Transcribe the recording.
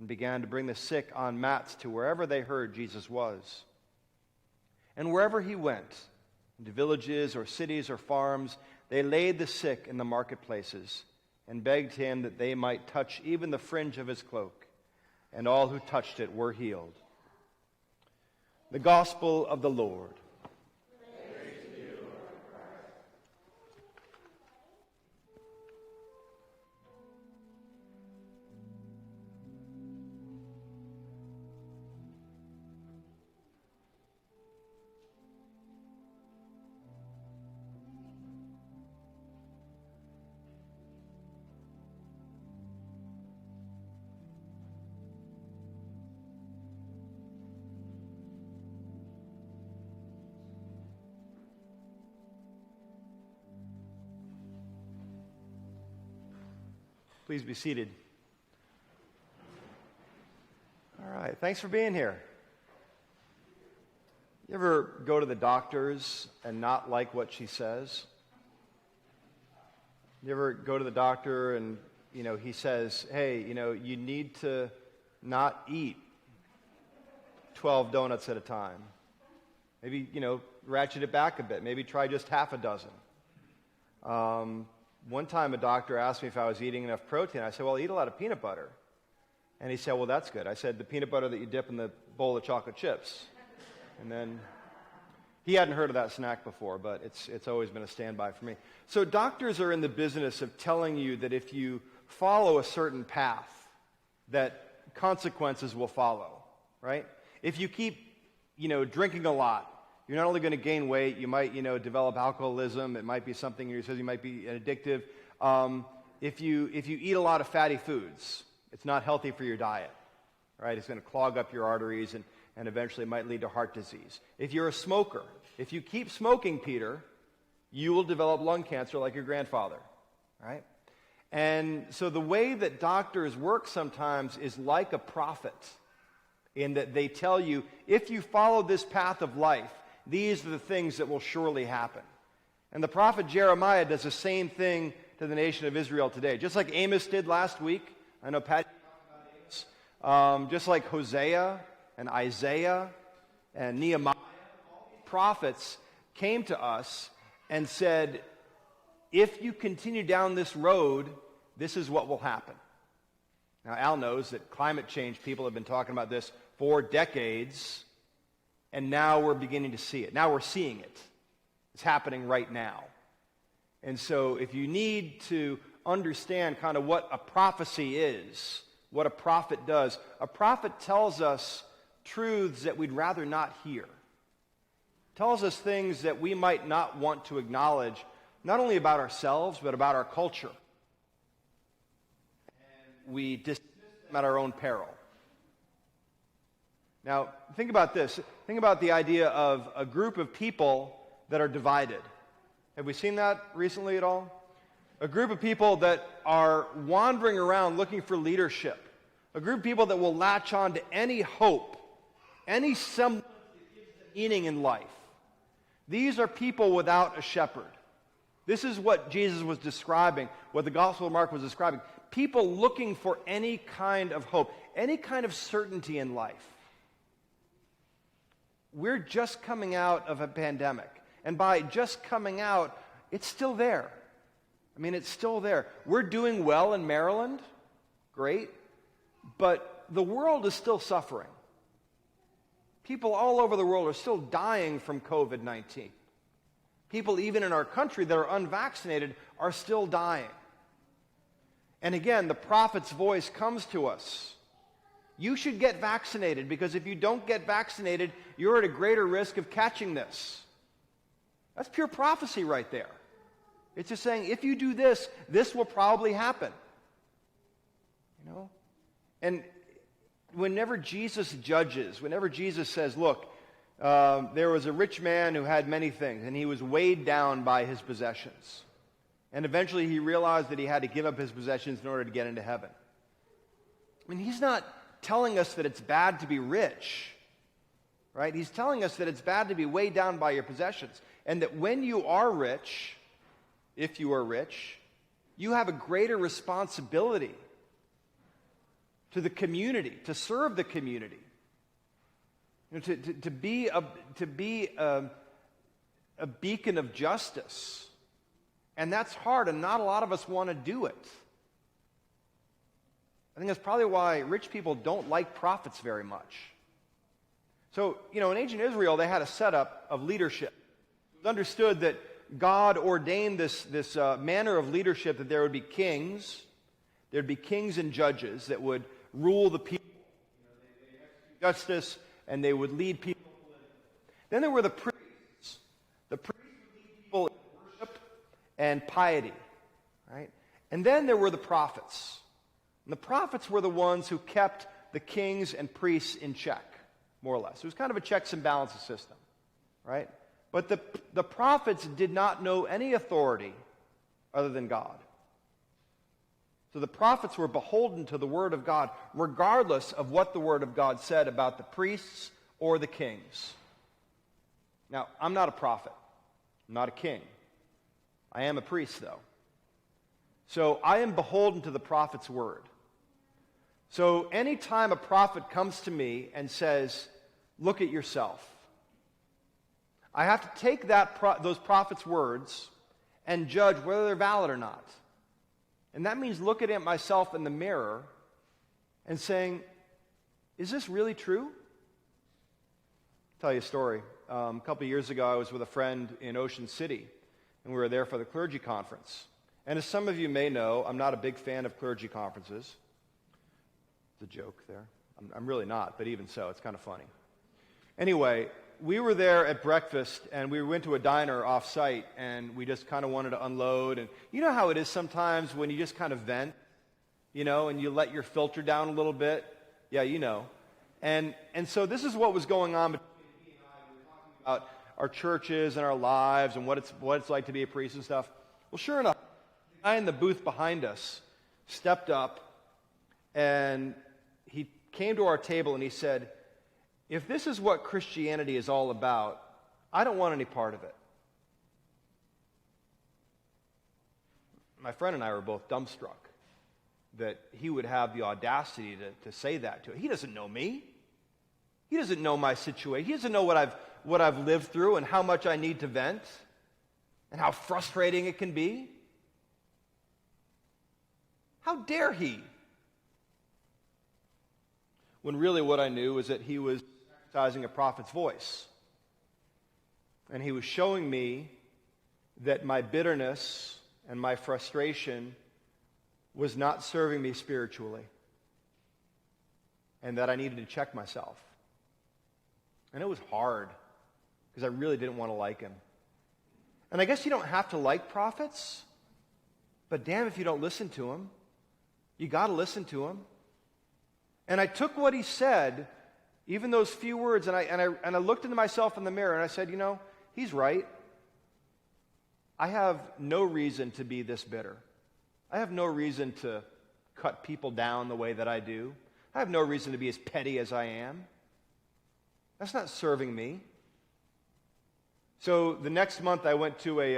and began to bring the sick on mats to wherever they heard Jesus was. And wherever he went, into villages or cities or farms, they laid the sick in the marketplaces and begged him that they might touch even the fringe of his cloak. And all who touched it were healed. The Gospel of the Lord. Please be seated. All right, thanks for being here. You ever go to the doctor's and not like what she says? You ever go to the doctor and, he says, hey, you need to not eat 12 donuts at a time. Maybe, ratchet it back a bit. Maybe try just half a dozen. One time a doctor asked me if I was eating enough protein. I said, well, I eat a lot of peanut butter. And he said, well, that's good. I said, the peanut butter that you dip in the bowl of chocolate chips. And then he hadn't heard of that snack before, but it's always been a standby for me. So doctors are in the business of telling you that if you follow a certain path, that consequences will follow, right? If you keep, drinking a lot, you're not only going to gain weight, you might, develop alcoholism. It might be something you might be addictive. If you eat a lot of fatty foods, it's not healthy for your diet, right? It's going to clog up your arteries and eventually it might lead to heart disease. If you're a smoker, if you keep smoking, Peter, you will develop lung cancer like your grandfather, right? And so the way that doctors work sometimes is like a prophet, in that they tell you, if you follow this path of life, these are the things that will surely happen. And the prophet Jeremiah does the same thing to the nation of Israel today. Just like Amos did last week. I know Patty talked about Amos. Just like Hosea and Isaiah and Nehemiah. All these prophets came to us and said, if you continue down this road, this is what will happen. Now, Al knows that climate change people have been talking about this for decades. And now we're beginning to see it. Now we're seeing it. It's happening right now. And so if you need to understand kind of what a prophecy is, what a prophet does, a prophet tells us truths that we'd rather not hear. Tells us things that we might not want to acknowledge, not only about ourselves, but about our culture. And we dismiss them at our own peril. Now, think about this. Think about the idea of a group of people that are divided. Have we seen that recently at all? A group of people that are wandering around looking for leadership. A group of people that will latch on to any hope, any semblance that gives them meaning in life. These are people without a shepherd. This is what Jesus was describing, what the Gospel of Mark was describing. People looking for any kind of hope, any kind of certainty in life. We're just coming out of a pandemic. And by just coming out, it's still there. I mean, it's still there. We're doing well in Maryland. Great. But the world is still suffering. People all over the world are still dying from COVID-19. People even in our country that are unvaccinated are still dying. And again, the prophet's voice comes to us. You should get vaccinated, because if you don't get vaccinated, you're at a greater risk of catching this. That's pure prophecy right there. It's just saying, if you do this, this will probably happen. And whenever Jesus judges, whenever Jesus says, look, there was a rich man who had many things, and he was weighed down by his possessions. And eventually he realized that he had to give up his possessions in order to get into heaven. I mean, he's not telling us that it's bad to be rich, right? He's telling us that it's bad to be weighed down by your possessions, and that when you are rich, if you are rich, you have a greater responsibility to the community, to serve the community, to be a beacon of justice. And that's hard, and not a lot of us want to do it. I think that's probably why rich people don't like prophets very much. So, in ancient Israel, they had a setup of leadership. It was understood that God ordained this manner of leadership, that there would be kings. There'd be kings and judges that would rule the people. They execute justice, and they would lead people. Then there were the priests. The priests would lead people in worship and piety, right? And then there were the prophets. And the prophets were the ones who kept the kings and priests in check, more or less. It was kind of a checks and balances system, right? But the prophets did not know any authority other than God. So the prophets were beholden to the Word of God, regardless of what the Word of God said about the priests or the kings. Now, I'm not a prophet. I'm not a king. I am a priest, though. So I am beholden to the prophet's word. So anytime a prophet comes to me and says, look at yourself, I have to take those prophets' words and judge whether they're valid or not. And that means looking at myself in the mirror and saying, is this really true? I'll tell you a story. A couple of years ago, I was with a friend in Ocean City, and we were there for the clergy conference. And as some of you may know, I'm not a big fan of clergy conferences. It's a joke there. I'm really not, but even so, it's kind of funny. Anyway, we were there at breakfast, and we went to a diner off-site, and we just kind of wanted to unload. And you know how it is sometimes when you just kind of vent, and you let your filter down a little bit? Yeah, you know. And so this is what was going on between me and I. We were talking about our churches and our lives and what it's like to be a priest and stuff. Well, sure enough, the guy in the booth behind us stepped up, and he came to our table and he said, if this is what Christianity is all about, I don't want any part of it. My friend and I were both dumbstruck that he would have the audacity to say that to us. He doesn't know me. He doesn't know my situation. He doesn't know what I've lived through and how much I need to vent and how frustrating it can be. How dare he? When really what I knew was that he was exercising a prophet's voice. And he was showing me that my bitterness and my frustration was not serving me spiritually, and that I needed to check myself. And it was hard, because I really didn't want to like him. And I guess you don't have to like prophets, but damn if you don't listen to them. You got to listen to them. And I took what he said, even those few words, and I looked into myself in the mirror, and I said, he's right. I have no reason to be this bitter. I have no reason to cut people down the way that I do. I have no reason to be as petty as I am. That's not serving me. So the next month I went to a